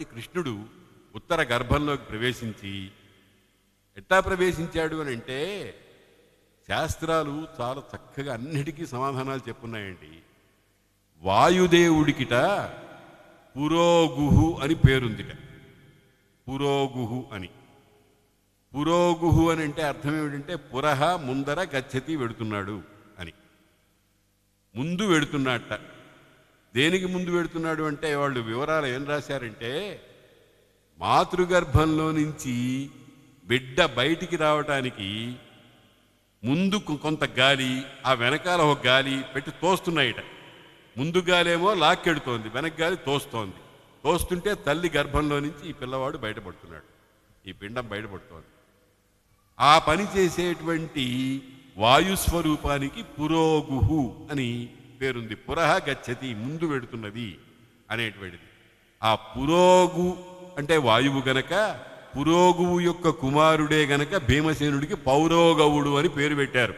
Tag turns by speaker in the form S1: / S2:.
S1: కృష్ణుడు ఉత్తర గర్భంలోకి ప్రవేశించి ఎట్లా ప్రవేశించాడు అని అంటే శాస్త్రాలు చాలా చక్కగా అన్నిటికీ సమాధానాలు చెప్పున్నాయండి. వాయుదేవుడికిట పురోగుహు అని పేరుందిట. పురోగుహు అని. పురోగుహు అని అంటే అర్థం ఏమిటంటే పురహ ముందర గచ్చతి వెడుతున్నాడు అని. ముందు వెడుతున్నట్ట. దేనికి ముందు వెడుతున్నాడు అంటే వాళ్ళు వివరాలు ఏం రాశారంటే మాతృగర్భంలో నుంచి బిడ్డ బయటికి రావటానికి ముందు కొంత గాలి, ఆ వెనకాల ఒక గాలి పెట్టి తోస్తున్నాయిట. ముందు గాలేమో లాక్కెడుతోంది, వెనక గాలి తోస్తోంది. తోస్తుంటే తల్లి గర్భంలో నుంచి ఈ పిల్లవాడు బయటపడుతున్నాడు, ఈ పిండం బయటపడుతోంది. ఆ పని చేసేటువంటి వాయుస్వరూపానికి పురోగుహు అని పేరుంది. పురహ గచ్చతి, ముందు వెడుతున్నది అనేటువంటిది. ఆ పురోగు అంటే వాయువు గనక పురోగువు యొక్క కుమారుడే గనక భీమసేనుడికి పౌరోగవుడు అని పేరు పెట్టారు.